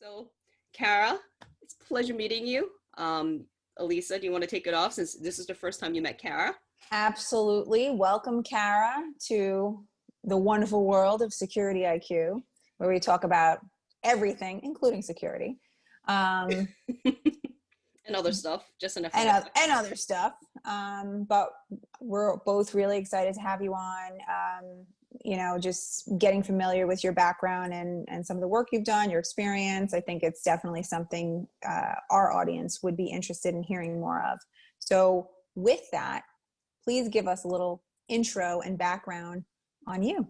So, Kara, it's a pleasure meeting you. Elisa, do you want to take it off since this is the first time you met Kara? Absolutely. Welcome, Kara, to the wonderful world of Security IQ, where we talk about everything, including security, um, And other stuff, just an and, FYI. and other stuff. But we're both really excited to have you on. Just getting familiar with your background and some of the work you've done, your experience. I think it's definitely something our audience would be interested in hearing more of. So with that, please give us a little intro and background on you.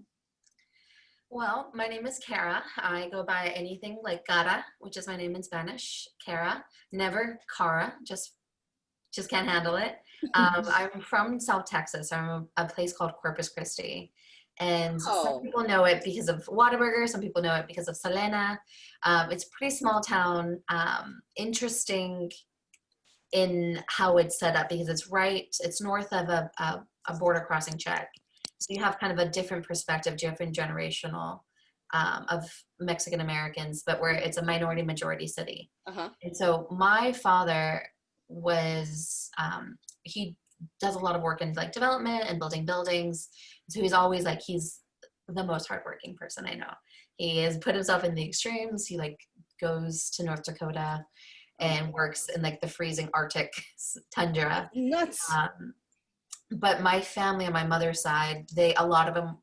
Well, my name is Kara. I go by anything like Kara, which is my name in Spanish. Kara, never Kara, just can't handle it. I'm from South Texas. I'm a place called Corpus Christi. And some Oh, people know it because of Whataburger. Some people know it because of Selena. It's a pretty small town, interesting in how it's set up because it's north of a border crossing check. So you have kind of a different perspective, different generational of Mexican Americans, but where it's a minority majority city. uh-huh. And so my father he does a lot of work in like development and building buildings. So he's the most hardworking person I know. He has put himself in the extremes. He like goes to North Dakota and works in like the freezing Arctic tundra. Nuts. But my family on my mother's side, a lot of them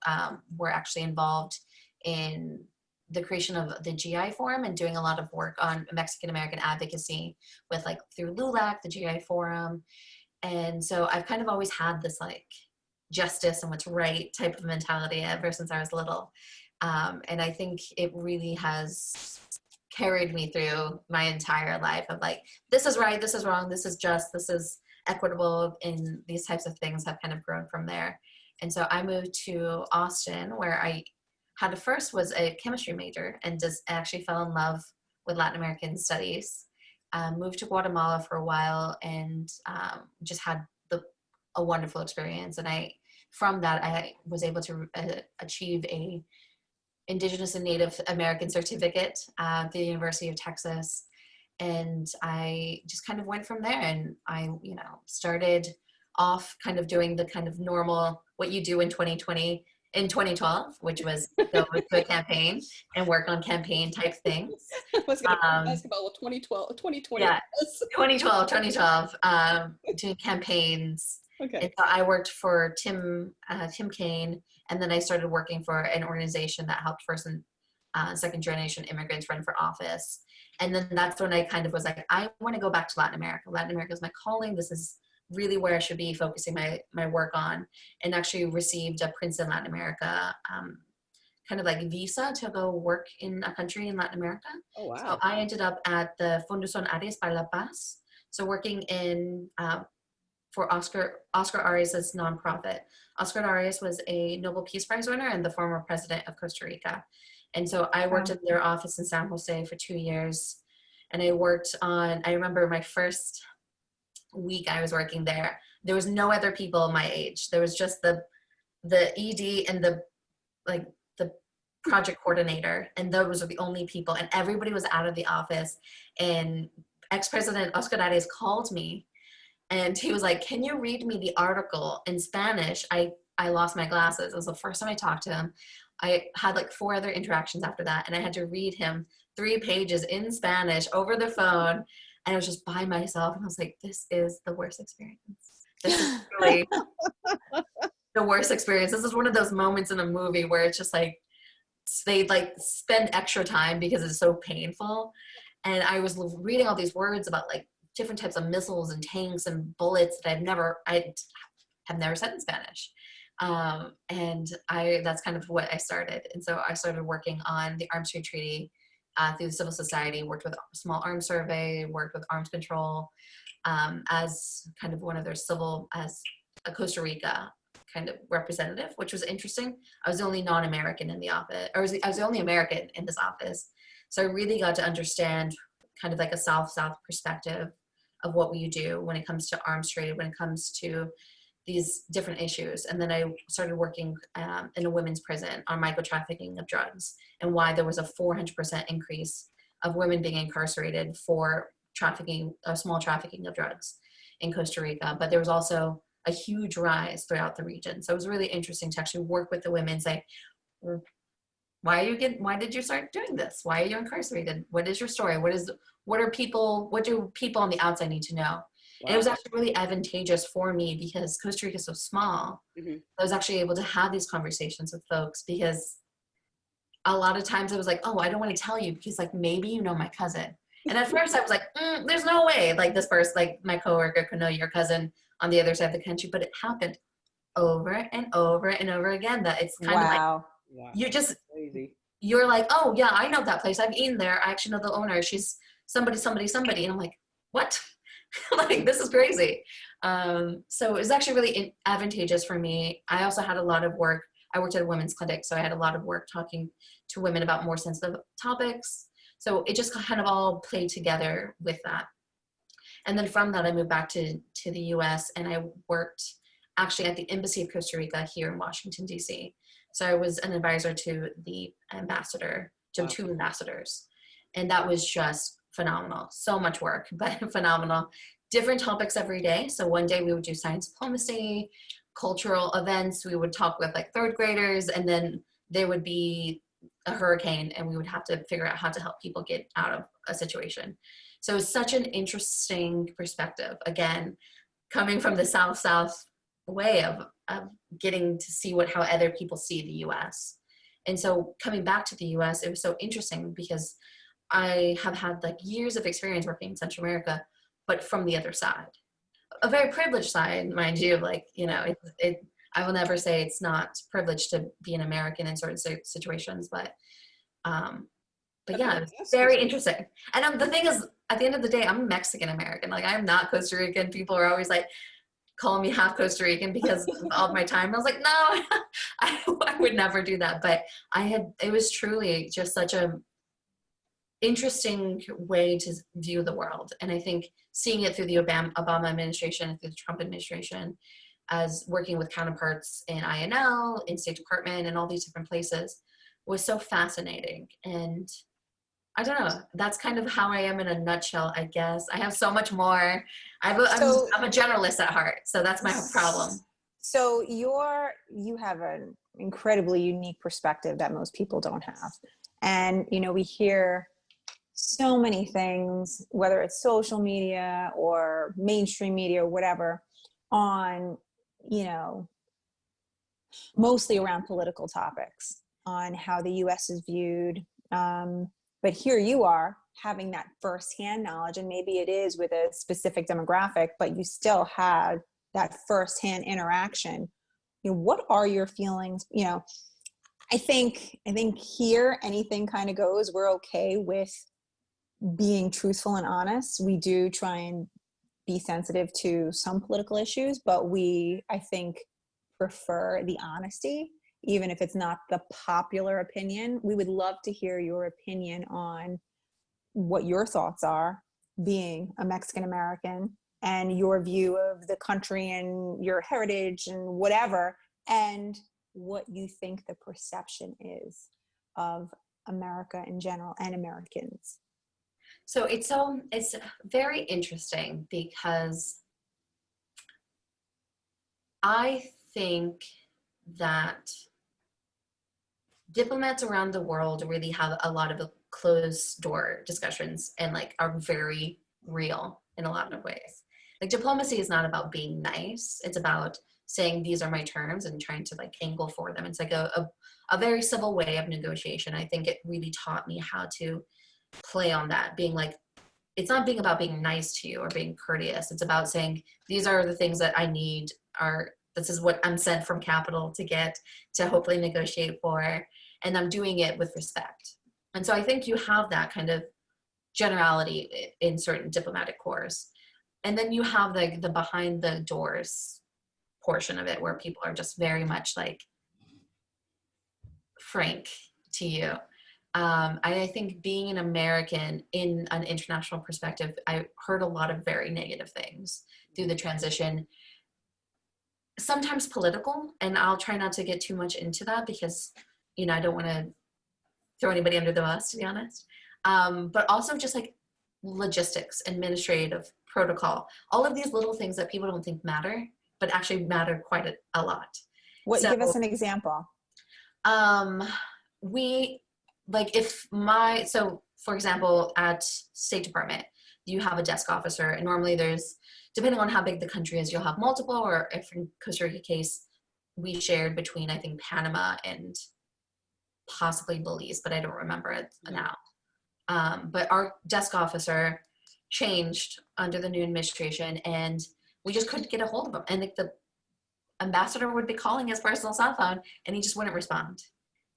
were actually involved in the creation of the GI Forum and doing a lot of work on Mexican American advocacy with like through LULAC, the GI Forum. And so I've kind of always had this like justice and what's right type of mentality ever since I was little. And I think it really has carried me through my entire life of like, this is right, this is wrong, this is just, this is equitable, and these types of things have kind of grown from there. And so I moved to Austin, where I had first was a chemistry major and just actually fell in love with Latin American studies. Moved to Guatemala for a while and just had a wonderful experience. And from that, I was able to achieve a Indigenous and Native American certificate at the University of Texas. And I just kind of went from there, and I, started off kind of doing the kind of normal, what you do in 2012, which was go to a campaign and work on campaign type things. I was going to ask about what 2012, 2020 Yeah, was. 2012, doing campaigns. Okay. And so I worked for Tim Kaine, and then I started working for an organization that helped first and second generation immigrants run for office. And then that's when I kind of was like, I want to go back to Latin America. Latin America is my calling. This is really where I should be focusing my work on, and actually received a Princeton Latin America kind of like visa to go work in a country in Latin America. Oh, wow. So I ended up at the Fundación Arias para la Paz. So working for Oscar Arias' nonprofit. Oscar Arias was a Nobel Peace Prize winner and the former president of Costa Rica. And so I worked in their office in San Jose for 2 years. And I remember my first week I was working there, there was no other people my age. There was just the ED and the project coordinator, and those were the only people, and everybody was out of the office. And ex-president Oscar Arias called me, and he was like, can you read me the article in Spanish? I lost my glasses. It was the first time I talked to him. I had like 4 other interactions after that, and I had to read him 3 pages in Spanish over the phone, and I was just by myself, and I was like, this is the worst experience. This is really the worst experience. This is one of those moments in a movie where it's just like, they like spend extra time because it's so painful. And I was reading all these words about like different types of missiles and tanks and bullets that I have never said in Spanish. And that's kind of what I started. And so I started working on the Arms Trade Treaty through the civil society, worked with Small Arms Survey, worked with arms control as kind of one of their as a Costa Rica kind of representative, which was interesting. I was the only non-American in the office, or I was the only American in this office. So I really got to understand kind of like a South-South perspective of what we do when it comes to arms trade, when it comes to these different issues. And then I started working in a women's prison on micro trafficking of drugs, and why there was a 400% increase of women being incarcerated for trafficking, a small trafficking of drugs in Costa Rica. But there was also a huge rise throughout the region. So it was really interesting to actually work with the women and say, why did you start doing this? Why are you incarcerated? What is your story? what do people on the outside need to know? Wow. And it was actually really advantageous for me because Costa Rica is so small. I was actually able to have these conversations with folks because a lot of times I was like, oh, I don't want to tell you because like maybe you know my cousin. And at first I was like, there's no way like this person, like my coworker could know your cousin on the other side of the country. But it happened over and over and over again that it's kind of like, you just, Crazy. you're like, oh yeah, I know that place. I've eaten there. I actually know the owner. She's somebody. And I'm like, what? Like, this is crazy. So it was actually really advantageous for me. I also had a lot of work. I worked at a women's clinic, so I had a lot of work talking to women about more sensitive topics. So it just kind of all played together with that. And then from that, I moved back to the US and I worked actually at the Embassy of Costa Rica here in Washington, D.C. So I was an advisor to the ambassador, to Wow. 2 ambassadors. And that was just phenomenal. So much work, but phenomenal. Different topics every day. So one day we would do science diplomacy, cultural events. We would talk with like 3rd graders, and then there would be a hurricane and we would have to figure out how to help people get out of a situation. So it's such an interesting perspective. Again, coming from the South way of getting to see how other people see the US. And so coming back to the US, it was so interesting because I have had like years of experience working in Central America, but from the other side. A very privileged side, mind you, like, you know, I will never say it's not privileged to be an American in certain situations, but yeah, it was very interesting. And the thing is, at the end of the day, I'm Mexican American. Like, I'm not Costa Rican. People are always like calling me half Costa Rican because of all my time. I was like, no, I would never do that. But it was truly just such a interesting way to view the world. And I think seeing it through the Obama administration, through the Trump administration, as working with counterparts in INL, in State Department, and all these different places was so fascinating. And I don't know, that's kind of how I am in a nutshell, I guess. I have so much more. I'm a generalist at heart, so that's my problem. So you have an incredibly unique perspective that most people don't have. And, you know, we hear so many things, whether it's social media or mainstream media or whatever, on, you know, mostly around political topics, on how the US is viewed. But here you are having that firsthand knowledge, and maybe it is with a specific demographic, but you still had that firsthand interaction. You know, what are your feelings? You know, I think here anything kind of goes. We're okay with being truthful and honest. We do try and be sensitive to some political issues, but we, I think, prefer the honesty, even if it's not the popular opinion. We would love to hear your opinion on what your thoughts are, being a Mexican American, and your view of the country and your heritage and whatever, and what you think the perception is of America in general and Americans. So it's very interesting because I think that diplomats around the world really have a lot of closed door discussions and like are very real in a lot of ways. Like, diplomacy is not about being nice. It's about saying, these are my terms, and trying to like angle for them. It's like a very civil way of negotiation. I think it really taught me how to play on that, being like, it's not being about being nice to you or being courteous. It's about saying, these are the things that I need, this is what I'm sent from capital to get to hopefully negotiate for, and I'm doing it with respect. And so I think you have that kind of generality in certain diplomatic corps. And then you have the behind the doors portion of it, where people are just very much like frank to you. I think being an American in an international perspective, I heard a lot of very negative things through the transition, sometimes political, and I'll try not to get too much into that because, you know, I don't want to throw anybody under the bus, to be honest. But also just like logistics, administrative protocol, all of these little things that people don't think matter, but actually matter quite a lot. What, So, give us an example. we like so for example, at State Department, you have a desk officer, and normally there's, depending on how big the country is, you'll have multiple, or if in Costa Rica case, we shared between, I think, Panama and possibly Belize, but I don't remember it now. But our desk officer changed under the new administration, and we just couldn't get a hold of him. And like the ambassador would be calling his personal cell phone, and he just wouldn't respond.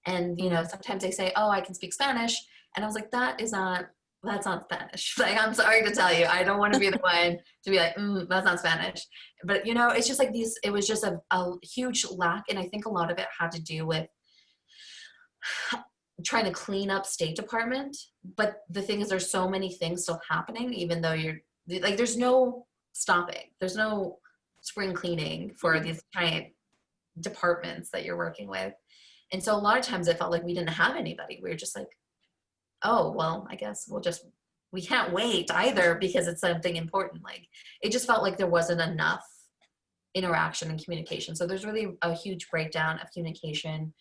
And you know, sometimes they say, "Oh, I can speak Spanish," and I was like, "That's not Spanish." Like, I'm sorry to tell you, I don't want to be the one to be like, "That's not Spanish." But you know, it's just like these. It was just a huge lack, and I think a lot of it had to do with trying to clean up State Department. But the thing is, there's so many things still happening, even though you're like, there's no stopping. There's no spring cleaning for these giant departments that you're working with. And so a lot of times it felt like we didn't have anybody. We were just like, oh, well, I guess we can't wait either because it's something important. Like, it just felt like there wasn't enough interaction and communication. So there's really a huge breakdown of communication,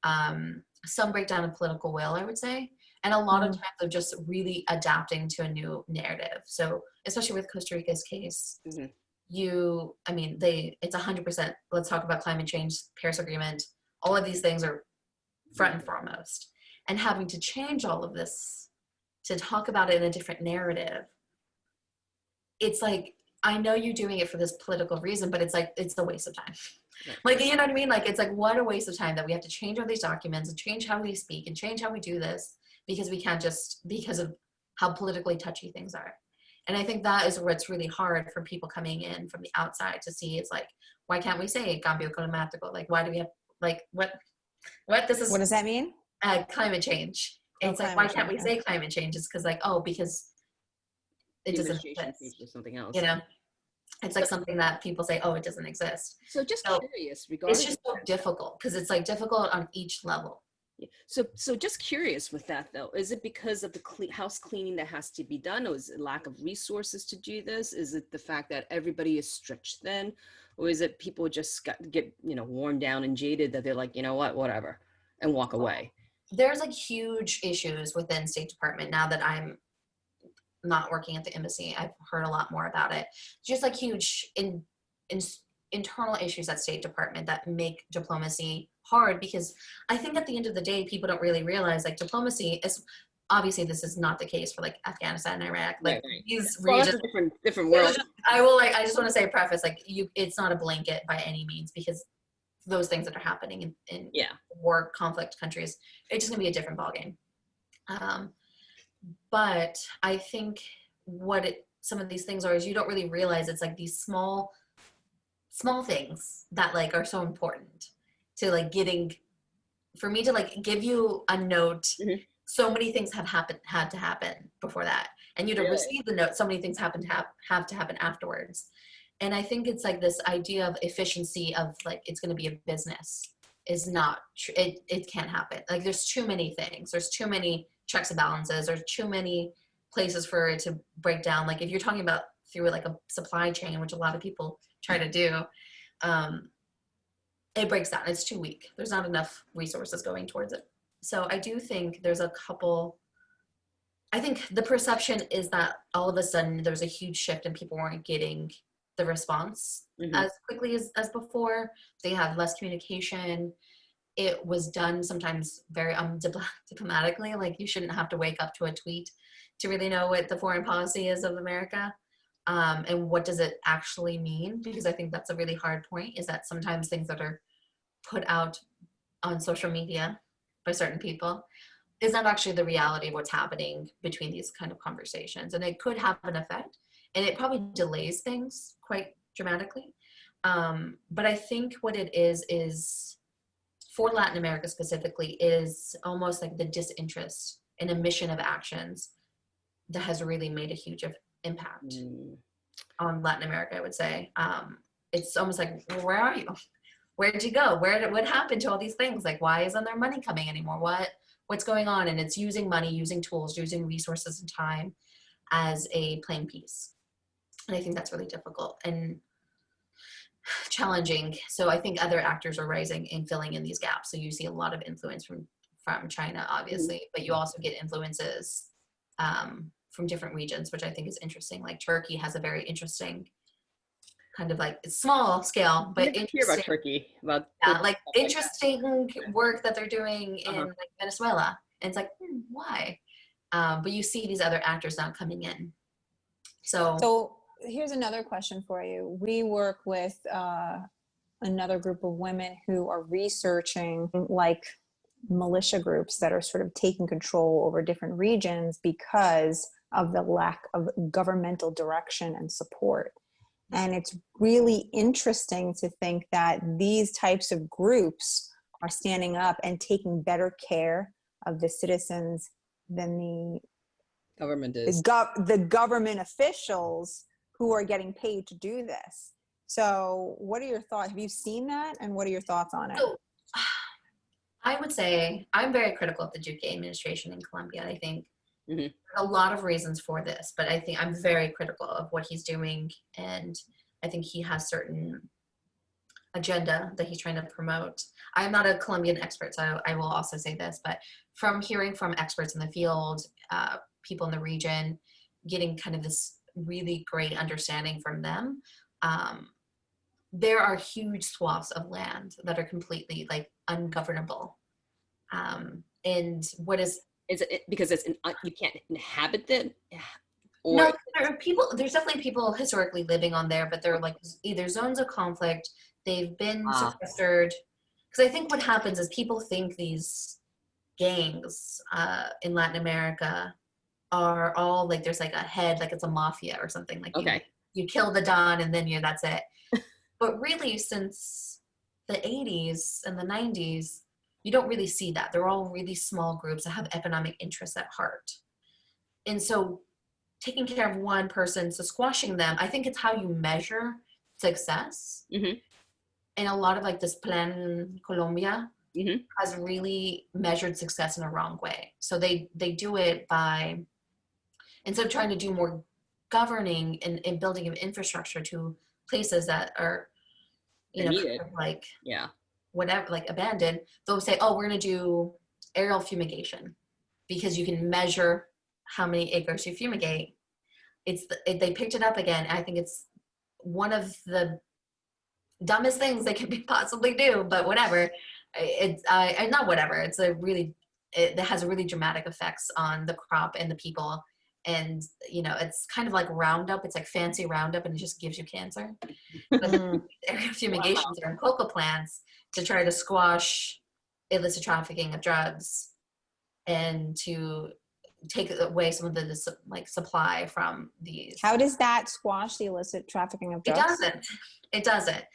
some breakdown of political will, I would say, and a lot of times of just really adapting to a new narrative. So especially with Costa Rica's case, it's 100%, let's talk about climate change, Paris Agreement, all of these things are front and foremost. And having to change all of this to talk about it in a different narrative, it's like, I know you're doing it for this political reason, but it's like, it's a waste of time. Like, you know what I mean? Like, it's like, what a waste of time that we have to change all these documents and change how we speak and change how we do this because we can't because of how politically touchy things are. And I think that is what's really hard for people coming in from the outside to see. It's like, why can't we say cambio climático? Like, why do we have, like, what does that mean? Climate change. It's like, why can't we say climate change? It's because, like, because it doesn't exist. Or something else. You know, it's like something that people say, oh, it doesn't exist. So curious regarding, it's just so difficult because it's like difficult on each level. Yeah. So just curious with that though, is it because of the house cleaning that has to be done, or is it lack of resources to do this? Is it the fact that everybody is stretched thin, or is it people just get worn down and jaded that they're like, you know what, whatever, and walk away? There's like huge issues within State Department now that I'm not working at the embassy. I've heard a lot more about it. Just like huge internal issues at State Department that make diplomacy hard, because I think at the end of the day, people don't really realize, like, diplomacy is, obviously this is not the case for like Afghanistan and Iraq, like these regions, different world. I just want to say preface, like, it's not a blanket by any means, because those things that are happening in war conflict countries, it's just gonna be a different ballgame. But I think some of these things are is you don't really realize it's like these small things that like are so important to like for me to like give you a note. So many things had to happen before that, and you to receive the note, so many things have to happen afterwards. And I think it's like this idea of efficiency of like it's going to be a business is not it can't happen. Like, there's too many things, there's too many checks and balances, there's too many places for it to break down. Like, if you're talking about through like a supply chain, which a lot of people try to do, it breaks down. It's too weak. There's not enough resources going towards it. So I do think there's I think the perception is that all of a sudden there's a huge shift and people weren't getting the response as quickly as before. They had less communication. It was done sometimes very diplomatically. Like, you shouldn't have to wake up to a tweet to really know what the foreign policy is of America. And what does it actually mean? Because I think that's a really hard point, is that sometimes things that are put out on social media by certain people is not actually the reality of what's happening between these kind of conversations. And it could have an effect, and it probably delays things quite dramatically. But I think what it is for Latin America specifically is almost like the disinterest in a mission of actions that has really made a huge impact on Latin America, I would say. It's almost like, well, where are you? Where did you go? What happened to all these things? Like, why isn't there money coming anymore? What what's going on, and it's using money, using tools, using resources and time as a playing piece. And I think that's really difficult and challenging. So I think other actors are rising and filling in these gaps. So you see a lot of influence from China, obviously, but you also get influences from different regions, which I think is interesting. Like Turkey has a very interesting kind of like, it's small scale, but interesting. Hear about Turkey, about like interesting work that they're doing in like Venezuela. And it's like, why? But you see these other actors now coming in. So here's another question for you. We work with another group of women who are researching like militia groups that are sort of taking control over different regions because of the lack of governmental direction and support. And it's really interesting to think that these types of groups are standing up and taking better care of the citizens than the government is. The government officials who are getting paid to do this. So what are your thoughts? Have you seen that? And what are your thoughts on it? So, I would say I'm very critical of the Duque administration in Colombia. I think a lot of reasons for this, but I think I'm very critical of what he's doing. And I think he has certain agenda that he's trying to promote. I'm not a Colombian expert, so I will also say this, but from hearing from experts in the field, people in the region, getting kind of this really great understanding from them, there are huge swaths of land that are completely like ungovernable. And what is it because it's you can't inhabit it? Or no, there's definitely people historically living on there, but they're like either zones of conflict, they've been sequestered. Because I think what happens is people think these gangs in Latin America are all like, there's like a head, like it's a mafia or something. Like you kill the Don and then that's it. But really, since the 80s and the 90s, you don't really see that. They're all really small groups that have economic interests at heart. And so taking care of one person, so squashing them, I think it's how you measure success. And a lot of like this Plan Colombia has really measured success in a wrong way. So they do it by, instead of trying to do more governing and building of infrastructure to places that are, you know, kind of like whatever, like abandoned, they'll say, oh, we're going to do aerial fumigation because you can measure how many acres you fumigate. They picked it up again. I think it's one of the dumbest things they can possibly do, but whatever. It's not whatever. It has a really dramatic effects on the crop and the people. And, you know, it's kind of like Roundup. It's like fancy Roundup and it just gives you cancer. But aerial fumigations are in cocoa plants to try to squash illicit trafficking of drugs and to take away some of the like supply from these. How does that squash the illicit trafficking of drugs? It doesn't.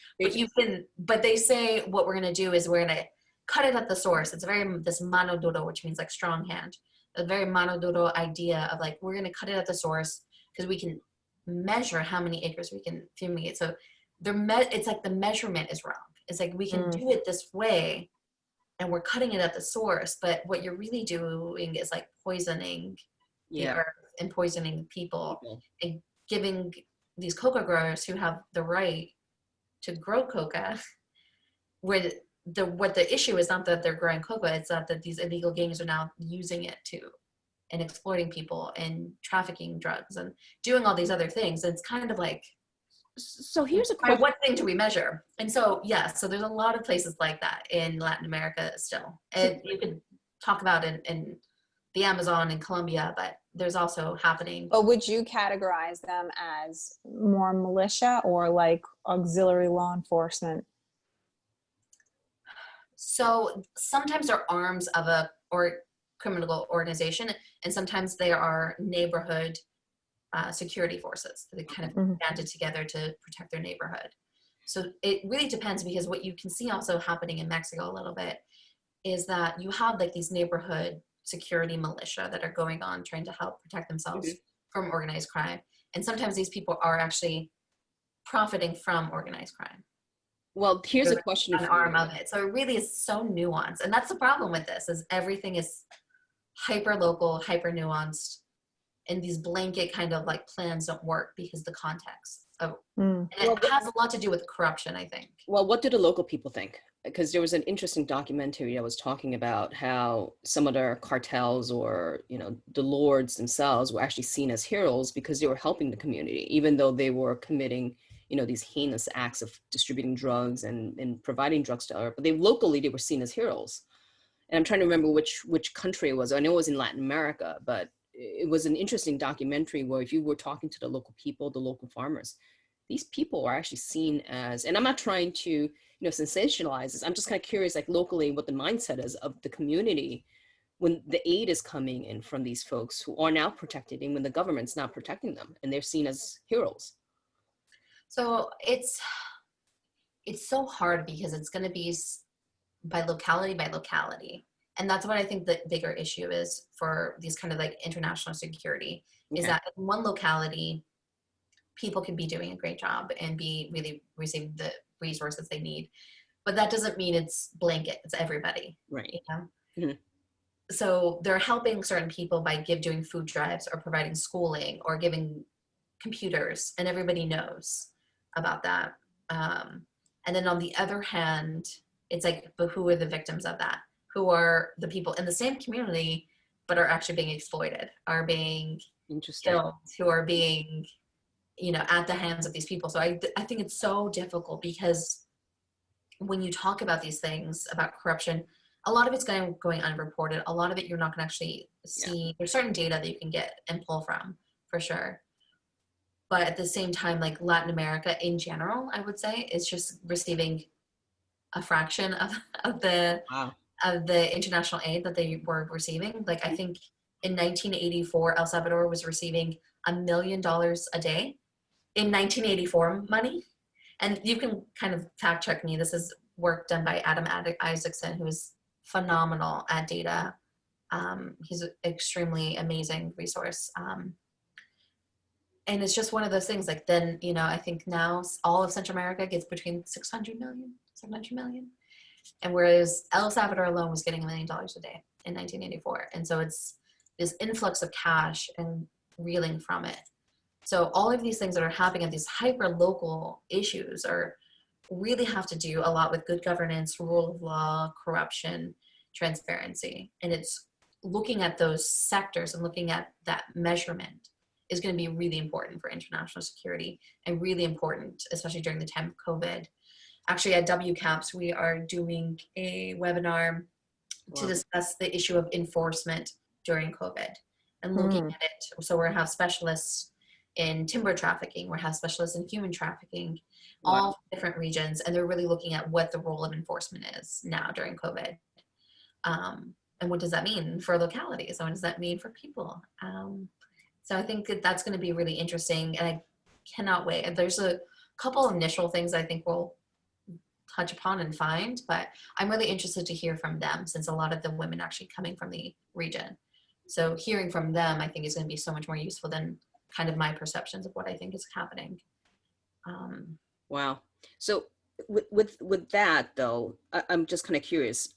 But they say what we're going to do is we're going to cut it at the source. It's this mano duro, which means like strong hand. A very mano duro idea of like, we're going to cut it at the source because we can measure how many acres we can fumigate. So it's like the measurement is wrong. It's like we can do it this way and we're cutting it at the source, but what you're really doing is like poisoning the earth and poisoning people and giving these coca growers who have the right to grow coca, where what the issue is not that they're growing coca, it's that these illegal gangs are now using it and exploiting people and trafficking drugs and doing all these other things. And it's kind of like, so here's a question. What thing do we measure? And so, so there's a lot of places like that in Latin America still. And you could talk about in the Amazon and Colombia, but there's also happening. But would you categorize them as more militia or like auxiliary law enforcement? So sometimes they're arms of a criminal organization, and sometimes they are neighborhood security forces. They kind of banded together to protect their neighborhood. So it really depends, because what you can see also happening in Mexico a little bit is that you have like these neighborhood security militia that are going on trying to help protect themselves from organized crime. And sometimes these people are actually profiting from organized crime. Well, here's a question. An arm of it. So it really is so nuanced. And that's the problem with this, is everything is hyper local, hyper nuanced, and these blanket kind of like plans don't work because the context of, and it has a lot to do with corruption, I think. Well, what do the local people think? Because there was an interesting documentary that was talking about how some of the cartels or, you know, the lords themselves were actually seen as heroes because they were helping the community, even though they were committing, you know, these heinous acts of distributing drugs and providing drugs to others. But they locally, they were seen as heroes. And I'm trying to remember which country it was. I know it was in Latin America, but it was an interesting documentary where if you were talking to the local people, the local farmers, these people are actually seen as, and I'm not trying to, you know, sensationalize this. I'm just kind of curious, like locally, what the mindset is of the community when the aid is coming in from these folks who are now protected and when the government's not protecting them and they're seen as heroes. So it's so hard because it's going to be by locality. And that's what I think the bigger issue is for these kind of like international security, is that in one locality, people can be doing a great job and be really receiving the resources they need. But that doesn't mean it's blanket, it's everybody. Right. You know? So they're helping certain people by doing food drives or providing schooling or giving computers, and everybody knows about that. And then on the other hand, it's like, but who are the victims of that? Who are the people in the same community, but are actually being exploited, are being killed, who are being, you know, at the hands of these people. So I think it's so difficult because when you talk about these things, about corruption, a lot of it's going unreported. A lot of it you're not going to actually see. There's certain data that you can get and pull from, for sure. But at the same time, like Latin America in general, I would say, is just receiving a fraction of the international aid that they were receiving. Like I think in 1984, El Salvador was receiving $1 million a day in 1984 money. And you can kind of fact check me. This is work done by Adam Isaacson, who is phenomenal at data. He's an extremely amazing resource. And it's just one of those things, like then, you know, I think now all of Central America gets between 700 million. And whereas El Salvador alone was getting $1 million a day in 1984. And so it's this influx of cash and reeling from it. So all of these things that are happening at these hyper local issues are really have to do a lot with good governance, rule of law, corruption, transparency. And it's looking at those sectors and looking at that measurement is going to be really important for international security and really important, especially during the time of COVID. Actually, at WCAPS, we are doing a webinar to discuss the issue of enforcement during COVID and looking at it. So we'll have specialists in timber trafficking, we'll have specialists in human trafficking, all different regions, and they're really looking at what the role of enforcement is now during COVID. And what does that mean for localities? And what does that mean for people? So I think that that's going to be really interesting, and I cannot wait. There's a couple of initial things I think we'll touch upon and find, but I'm really interested to hear from them since a lot of the women actually coming from the region. So hearing from them, I think is going to be so much more useful than kind of my perceptions of what I think is happening. Wow. So with that though, I'm just kind of curious,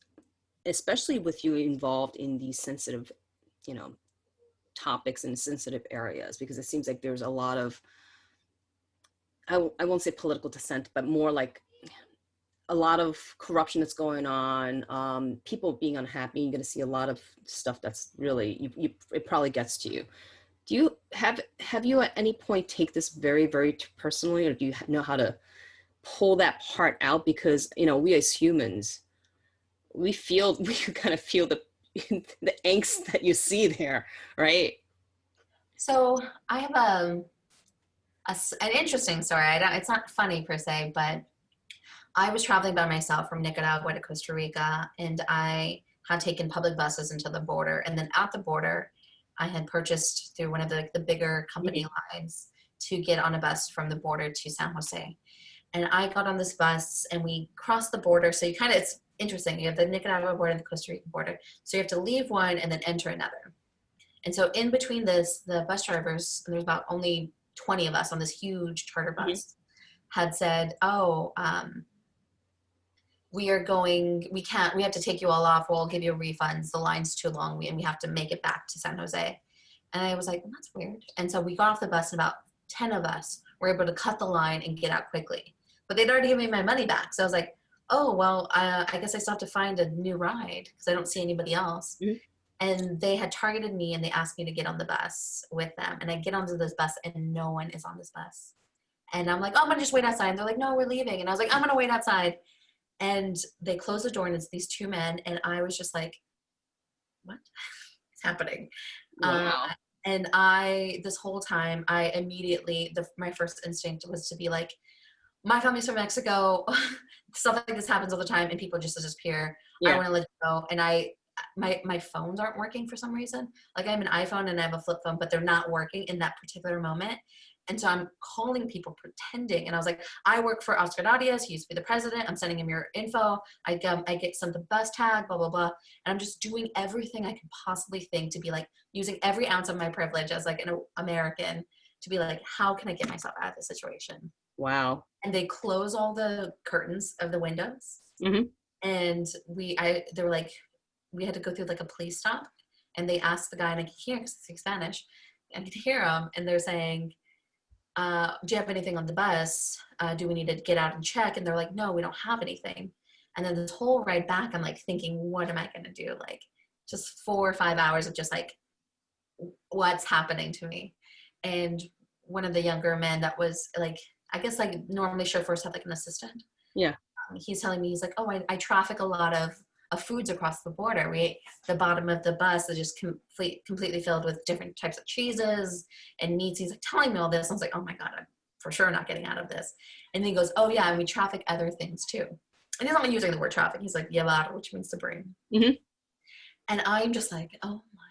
especially with you involved in these sensitive, you know, topics and sensitive areas, because it seems like there's a lot of, I won't say political dissent, but more like a lot of corruption that's going on, people being unhappy. You're going to see a lot of stuff that's really, it probably gets to you. Do you have you at any point take this very, very personally, or do you know how to pull that part out? Because, you know, we as humans, we kind of feel the angst that you see there, right? So I have an interesting story. It's not funny per se, but I was traveling by myself from Nicaragua to Costa Rica, and I had taken public buses until the border. And then at the border, I had purchased through one of the bigger company lines to get on a bus from the border to San Jose. And I got on this bus and we crossed the border. So it's interesting. You have the Nicaragua border and the Costa Rica border. So you have to leave one and then enter another. And so in between this, the bus drivers, and there's about only 20 of us on this huge charter bus, had said, we have to take you all off. We'll give you refunds. The line's too long. And we have to make it back to San Jose. And I was like, well, that's weird. And so we got off the bus and about 10 of us were able to cut the line and get out quickly. But they'd already given me my money back. So I was like, oh, well, I guess I still have to find a new ride because I don't see anybody else. Mm-hmm. And they had targeted me and they asked me to get on the bus with them. And I get onto this bus and no one is on this bus. And I'm like, oh, I'm going to just wait outside. And they're like, no, we're leaving. And I was like, I'm going to wait outside. And they close the door and it's these two men. And I was just like, what is happening? Wow. And this whole time, I immediately, my first instinct was to be like, my family's from Mexico. Stuff like this happens all the time and people just disappear. Yeah. I want to let you know. And my phones aren't working for some reason. Like I have an iPhone and I have a flip phone, but they're not working in that particular moment. And so I'm calling people pretending. And I was like, I work for Oscar Arias. He used to be the president. I'm sending him your info. I get sent the bus tag, blah, blah, blah. And I'm just doing everything I could possibly think to be like using every ounce of my privilege as like an American to be like, how can I get myself out of this situation? Wow. And they close all the curtains of the windows. Mm-hmm. And they were like, we had to go through like a police stop. And they asked the guy, and I could hear, because I speak Spanish, I could hear him. And they're saying, do you have anything on the bus? Do we need to get out and check? And they're like, no, we don't have anything. And then this whole ride back, I'm like thinking, what am I going to do? Like just 4 or 5 hours of just like, what's happening to me? And one of the younger men that was like, I guess like normally chauffeurs have like an assistant. Yeah. He's telling me, he's like, oh, I traffic a lot of foods across the border. The bottom of the bus is just completely filled with different types of cheeses and meats. He's like telling me all this. I was like, oh my God, I'm for sure not getting out of this. And then he goes, oh yeah, and we traffic other things too. And he's not using the word traffic. He's like, llevar, which means to bring. Mm-hmm. And I'm just like, oh my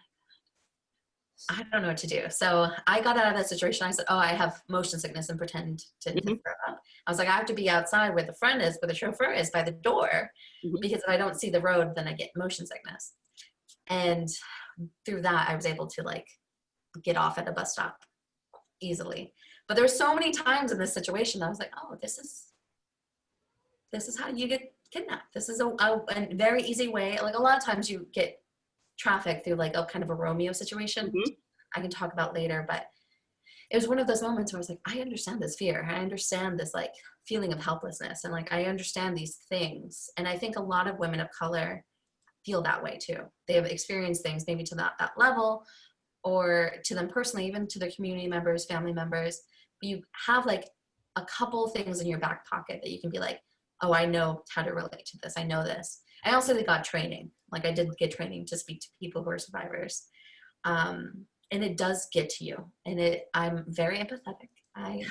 God, I don't know what to do. So I got out of that situation. I said, oh, I have motion sickness and pretend to throw up. I was like, I have to be outside where the friend is, where the chauffeur is, by the door, because if I don't see the road, then I get motion sickness. And through that, I was able to like get off at a bus stop easily. But there were so many times in this situation that I was like, oh, this is how you get kidnapped. This is a very easy way. Like a lot of times you get traffic through like a kind of a Romeo situation. I can talk about later, but it was one of those moments where I was like, I understand this fear. I understand this like feeling of helplessness. And like, I understand these things. And I think a lot of women of color feel that way too. They have experienced things maybe to that level, or to them personally, even to their community members, family members. But you have like a couple things in your back pocket that you can be like, oh, I know how to relate to this. I know this. I also got training. Like I did get training to speak to people who are survivors. And it does get to you. And I'm very empathetic. I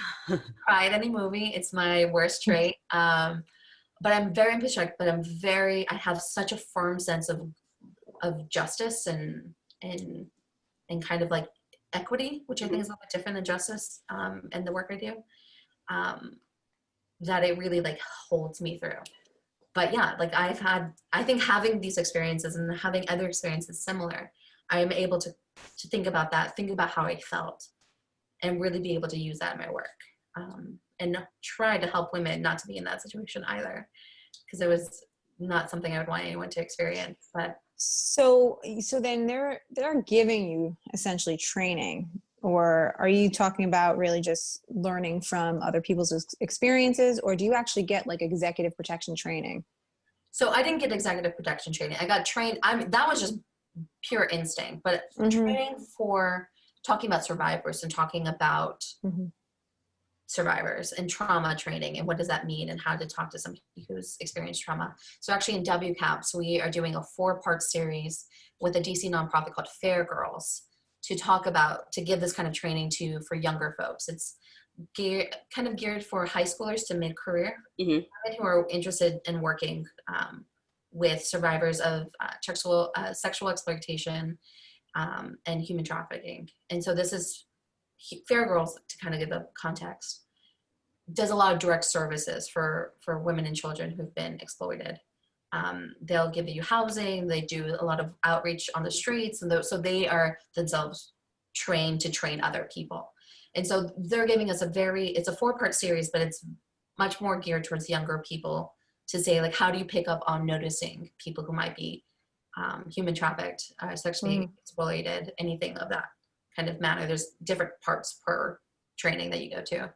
cry at any movie. It's my worst trait. But I'm very empathetic, but I have such a firm sense of justice and kind of like equity, which I think is a little bit different than justice and the work I do, that it really like holds me through. But yeah, like I think having these experiences and having other experiences similar, I am able to think about that, think about how I felt, and really be able to use that in my work. And try to help women not to be in that situation either, because it was not something I would want anyone to experience. But so then they're giving you essentially training, or are you talking about really just learning from other people's experiences, or do you actually get like executive protection training? So I didn't get executive protection training. I got trained. That was just pure instinct, but training for talking about survivors and talking about survivors and trauma training and what does that mean and how to talk to somebody who's experienced trauma. So actually in WCAPS, we are doing a 4-part series with a DC nonprofit called Fair Girls to give this kind of training for younger folks. It's kind of geared for high schoolers to mid-career who are interested in working with survivors of sexual exploitation and human trafficking. And so this is Fair Girls, to kind of give a context, does a lot of direct services for women and children who've been exploited. They'll give you housing. They do a lot of outreach on the streets, and so they are themselves trained to train other people. And so they're giving us it's a 4-part series, but it's much more geared towards younger people to say, like, how do you pick up on noticing people who might be human trafficked, sexually exploited, anything of that kind of manner. There's different parts per training that you go to.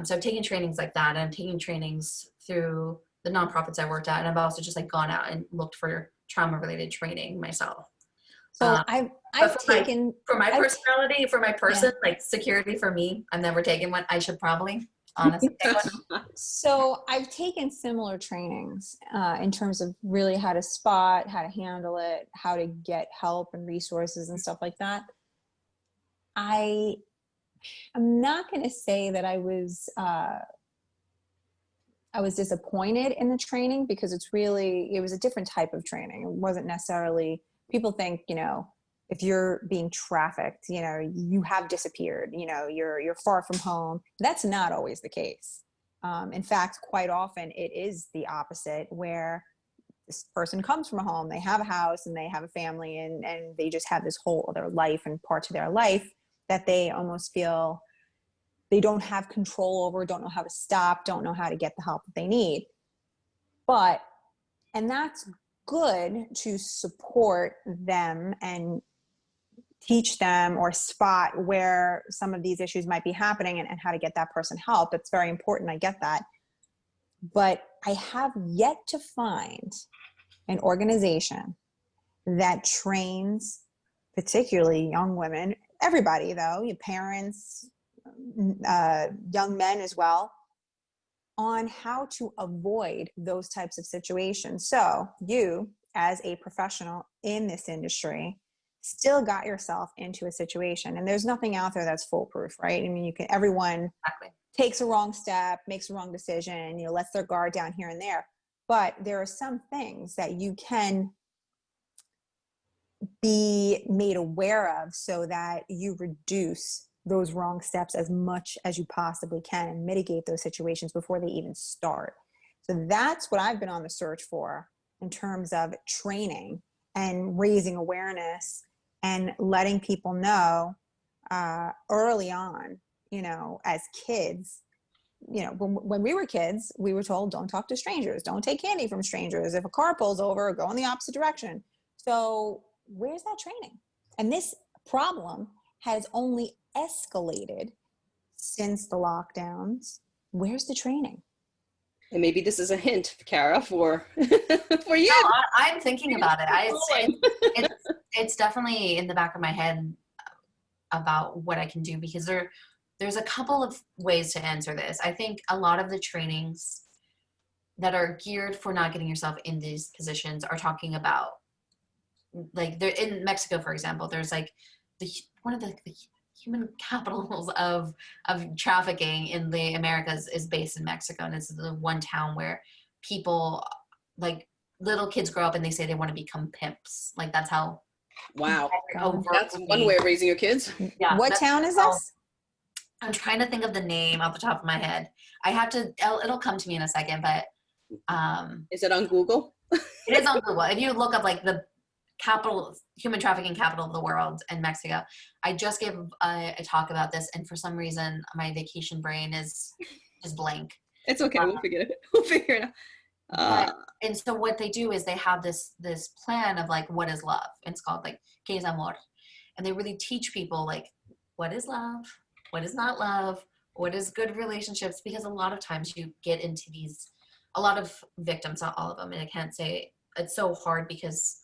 So I've taken trainings like that, and I'm taking trainings through the nonprofits I worked at, and I've also just like gone out and looked for trauma related training myself. So for my personality, for my person, like security for me, I've never taken one. I should probably honestly take one. So I've taken similar trainings in terms of really how to spot, how to handle it, how to get help and resources and stuff like that. I'm not going to say that I was disappointed in the training, because it was a different type of training. It wasn't necessarily, people think, if you're being trafficked, you have disappeared, you're far from home. That's not always the case. In fact, quite often it is the opposite, where this person comes from a home, they have a house and they have a family, and they just have this whole other life and parts of their life that they almost feel they don't have control over, don't know how to stop, don't know how to get the help that they need. And that's good to support them and teach them or spot where some of these issues might be happening and how to get that person help. It's very important. I get that. But I have yet to find an organization that trains particularly young women, everybody though, your parents, young men as well, on how to avoid those types of situations. So you, as a professional in this industry, still got yourself into a situation, and there's nothing out there that's foolproof, right? I mean, everyone takes a wrong step, makes a wrong decision, lets their guard down here and there. But there are some things that you can be made aware of so that you reduce those wrong steps as much as you possibly can and mitigate those situations before they even start. So that's what I've been on the search for in terms of training and raising awareness and letting people know early on, as kids, when we were kids, we were told, don't talk to strangers, don't take candy from strangers. If a car pulls over, go in the opposite direction. So where's that training? And this problem has only escalated since the lockdowns. Where's the training? And maybe this is a hint, Kara, for for you. No, I'm thinking about it. It's definitely in the back of my head about what I can do, because there's a couple of ways to answer this. I think a lot of the trainings that are geared for not getting yourself in these positions are talking about, like, they're in Mexico, for example, there's like one of the human capitals of trafficking in the Americas is based in Mexico. And it's the one town where people, like, little kids grow up and they say they want to become pimps. Like, that's how. Wow. That's one way of raising your kids. Yeah. What town is this? I'm trying to think of the name off the top of my head. It'll come to me in a second, but. Is it on Google? It is on Google. If you look up like the human trafficking capital of the world in Mexico. I just gave a talk about this, and for some reason my vacation brain is blank. It's okay. We'll figure it out. And so what they do is they have this plan of like, what is love? And it's called like ¿Qué es amor? And they really teach people like, what is love? What is not love? What is good relationships? Because a lot of times you get into a lot of victims, not all of them, and I can't say, it's so hard because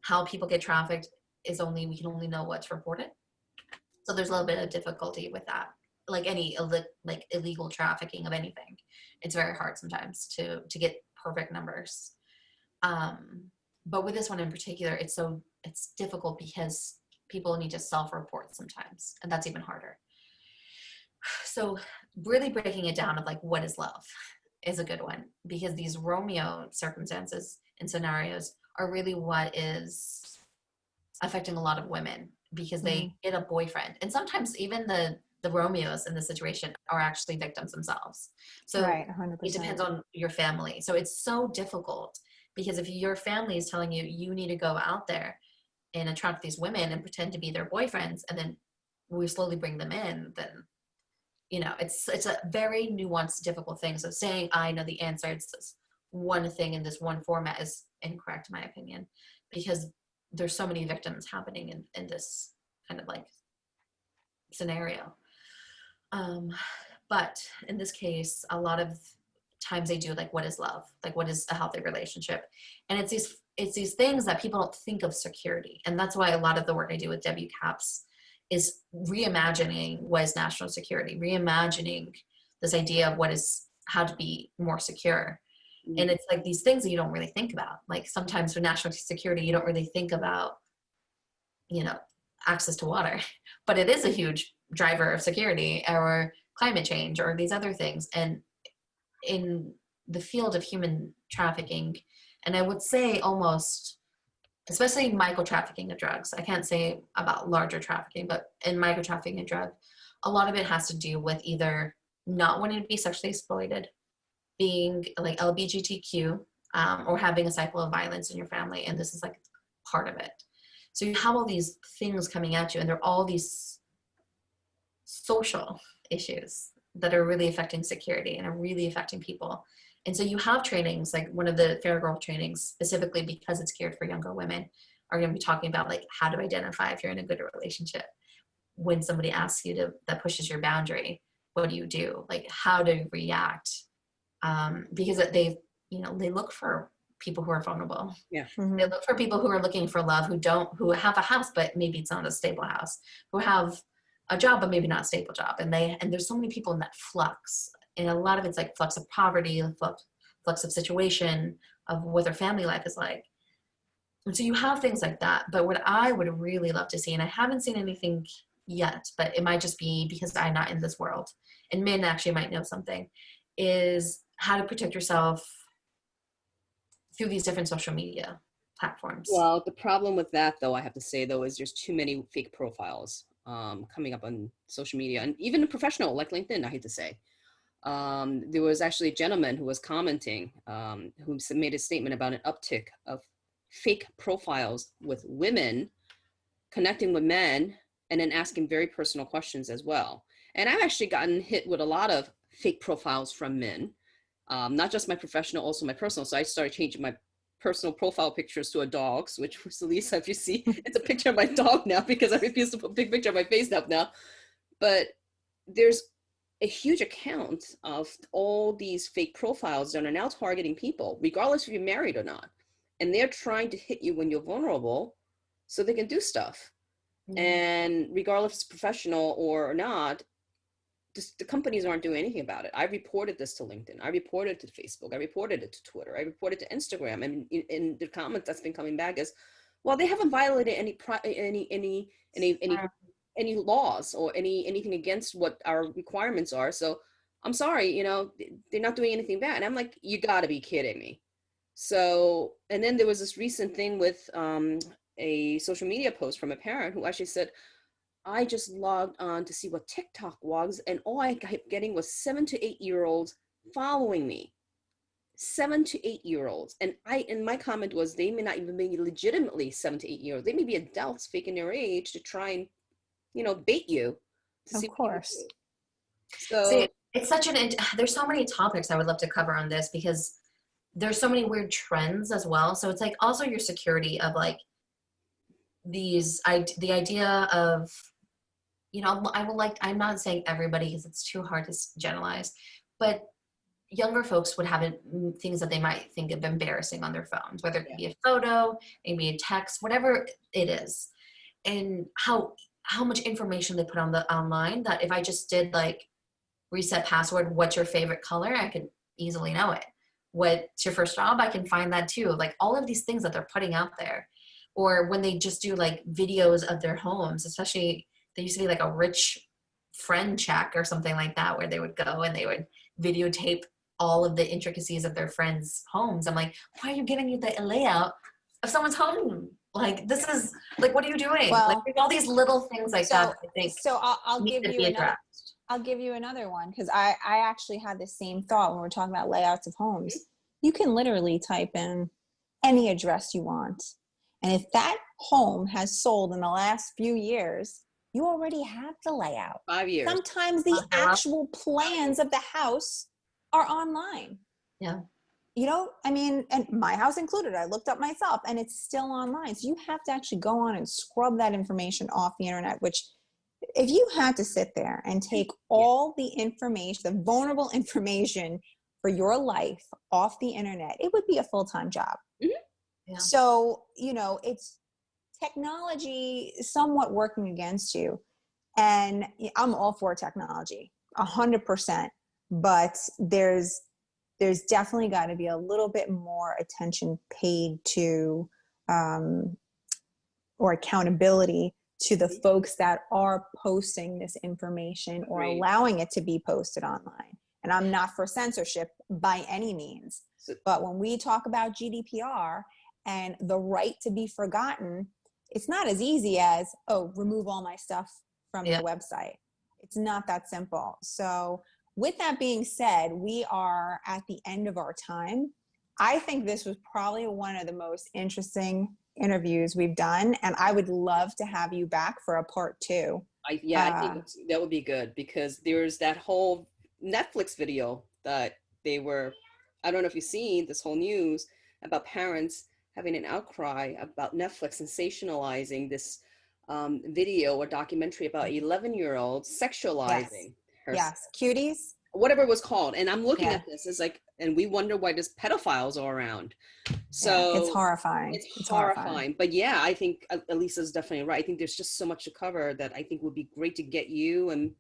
how people get trafficked is we can only know what's reported. So there's a little bit of difficulty with that. Like any illegal trafficking of anything, it's very hard sometimes to get perfect numbers. But with this one in particular, it's difficult because people need to self-report sometimes, and that's even harder. So really breaking it down of like, what is love is a good one, because these Romeo circumstances and scenarios are really what is affecting a lot of women, because they get a boyfriend, and sometimes even the Romeos in the situation are actually victims themselves. So right, 100%. It depends on your family. So it's so difficult, because if your family is telling you need to go out there and attract these women and pretend to be their boyfriends, and then we slowly bring them in, then it's a very nuanced, difficult thing. So saying I know the answer, it's one thing in this one format is incorrect, in my opinion, because there's so many victims happening in this kind of like scenario. But in this case, a lot of times they do like, what is love? Like, what is a healthy relationship? And it's these things that people don't think of security. And that's why a lot of the work I do with WCAPS is reimagining what is national security, reimagining this idea of how to be more secure. Mm-hmm. And it's like these things that you don't really think about. Like sometimes for national security, you don't really think about, access to water, but it is a huge driver of security, or climate change, or these other things. And in the field of human trafficking, and I would say almost, especially micro trafficking of drugs, I can't say about larger trafficking, but in micro trafficking of drugs, a lot of it has to do with either not wanting to be sexually exploited, being like LGBTQ, or having a cycle of violence in your family. And this is like part of it. So you have all these things coming at you, and they're all these social issues that are really affecting security and are really affecting people. And so you have trainings, like one of the Fair Girl trainings, specifically because it's geared for younger women, are going to be talking about like how to identify if you're in a good relationship. When somebody asks you that pushes your boundary, what do you do? Like how to react, because they look for people who are vulnerable. Yeah. Mm-hmm. They look for people who are looking for love, who have a house, but maybe it's not a stable house, who have a job, but maybe not a stable job. And there's so many people in that flux. And a lot of it's like flux of poverty, flux of situation, of what their family life is like. And so you have things like that. But what I would really love to see, and I haven't seen anything yet, but it might just be because I'm not in this world, and men actually might know something, is how to protect yourself through these different social media platforms. Well, the problem with that, though, I have to say, though, is there's too many fake profiles coming up on social media, and even professional, like LinkedIn, I hate to say. There was actually a gentleman who was commenting, who made a statement about an uptick of fake profiles with women connecting with men and then asking very personal questions as well. And I've actually gotten hit with a lot of fake profiles from men, not just my professional, also my personal. So I started changing my personal profile pictures to a dog's, which was Elisa, if you see, it's a picture of my dog now because I refuse to put a big picture of my face up now. But there's a huge account of all these fake profiles that are now targeting people, regardless if you're married or not. And they're trying to hit you when you're vulnerable so they can do stuff. Mm-hmm. And regardless if it's professional or not, the companies aren't doing anything about it. I reported this to LinkedIn. I reported it to Facebook. I reported it to Twitter. I reported it to Instagram. And in the comments that's been coming back is, well, they haven't violated any laws or anything against what our requirements are. So I'm sorry, they're not doing anything bad. And I'm like, you gotta be kidding me. So, and then there was this recent thing with a social media post from a parent who actually said, I just logged on to see what TikTok was, and all I kept getting was 7 to 8 year olds following me. 7 to 8 year olds. And my comment was, they may not even be legitimately 7 to 8 year olds. They may be adults faking their age to try and, bait you. Of course. So see, it's there's so many topics I would love to cover on this, because there's so many weird trends as well. So it's like also your security of like the idea of, I'm not saying everybody because it's too hard to generalize, but younger folks would have things that they might think of embarrassing on their phones, whether it be a photo, maybe a text, whatever it is. And how much information they put online that if I just did like reset password, what's your favorite color, I could easily know it. What's your first job, I can find that too. Like all of these things that they're putting out there. Or when they just do like videos of their homes, especially there used to be like a rich friend check or something like that, where they would go and they would videotape all of the intricacies of their friends' homes. I'm like, why are you giving me the layout of someone's home? Like, this is like, what are you doing? Well, like all these little things like that. I think so. I'll give you another one, because I actually had the same thought when we're talking about layouts of homes. You can literally type in any address you want. And if that home has sold in the last few years, you already have the layout. 5 years. Sometimes the actual plans of the house are online. Yeah. you know, I mean, and my house included, I looked up myself and it's still online. So you have to actually go on and scrub that information off the internet, which if you had to sit there and take all the information, the vulnerable information for your life off the internet, it would be a full-time job. Mhm. Yeah. So, you know, it's technology somewhat working against you. And I'm all for technology, 100%. But there's definitely got to be a little bit more attention paid to or accountability to the folks that are posting this information or Right. allowing it to be posted online. And I'm not for censorship by any means. But when we talk about GDPR and the right to be forgotten, it's not as easy as, oh, remove all my stuff from your website. It's not that simple. So with that being said, we are at the end of our time. I think this was probably one of the most interesting interviews we've done, and I would love to have you back for a part 2. I think that would be good, because there's that whole Netflix video that they were, I don't know if you've seen this whole news about parents having an outcry about Netflix sensationalizing this video or documentary about 11-year-olds sexualizing her. Yes, cuties. Whatever it was called. And I'm looking at this, it's like, and we wonder why there's pedophiles all around. So it's horrifying. It's horrifying. But yeah, I think Elisa's definitely right. I think there's just so much to cover that I think would be great to get you and,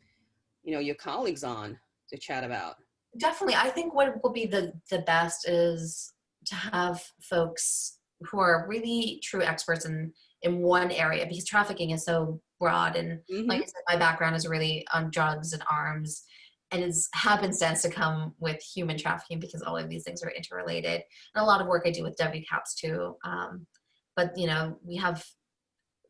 you know, your colleagues on to chat about. Definitely. I think what will be the best is to have folks who are really true experts in one area, because trafficking is so broad. And like I said, my background is really on drugs and arms, and it's happenstance to come with human trafficking because all of these things are interrelated. And a lot of work I do with WCAPs too. But, you know, we have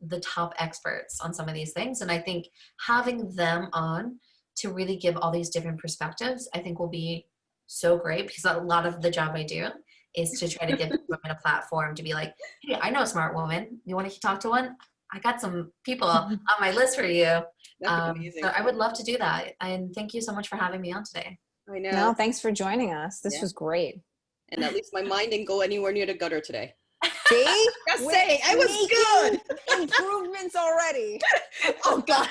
the top experts on some of these things. And I think having them on to really give all these different perspectives, I think will be so great, because a lot of the job I do is to try to give women a platform to be like, hey, I know a smart woman. You want to talk to one? I got some people on my list for you. So I would love to do that. And thank you so much for having me on today. I know. No, thanks for joining us. This was great. And at least my mind didn't go anywhere near the gutter today. See? Just saying, I was good. Improvements already. Oh God.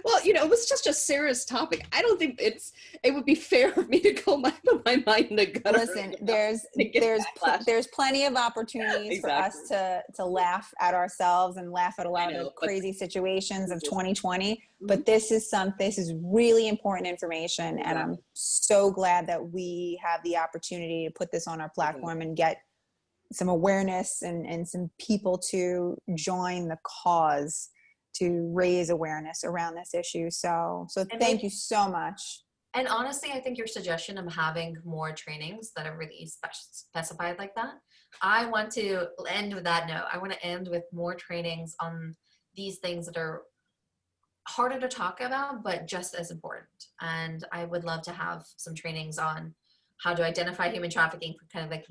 Well, you know, it was just a serious topic. I don't think it would be fair for me to put my mind in the gutter. Listen, there's plenty of opportunities for us to laugh at ourselves and laugh at a lot of the crazy situations of 2020. But this is really important information, and I'm so glad that we have the opportunity to put this on our platform and get some awareness and some people to join the cause to raise awareness around this issue. So thank you so much. And honestly, I think your suggestion of having more trainings that are really specified like that, I want to end with that note. I want to end with more trainings on these things that are harder to talk about, but just as important. And I would love to have some trainings on how to identify human trafficking from kind of like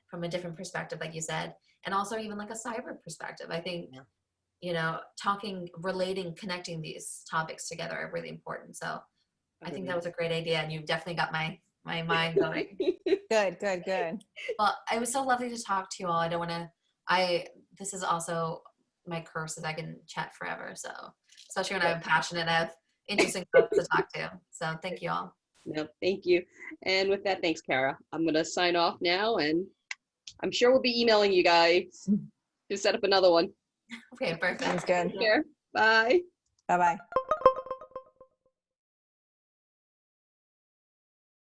from a different perspective, like you said, and also even like a cyber perspective. I think, you know, connecting these topics together are really important. So I think that was a great idea, and you've definitely got my mind going. Good. Well, it was so lovely to talk to you all. This is also my curse, is I can chat forever. So especially when I'm passionate and have interesting folks to talk to. So thank you all. No, thank you. And with that, thanks, Kara. I'm going to sign off now, and I'm sure we'll be emailing you guys to set up another one. Okay, perfect. Sounds good. Take care. Bye. Bye-bye.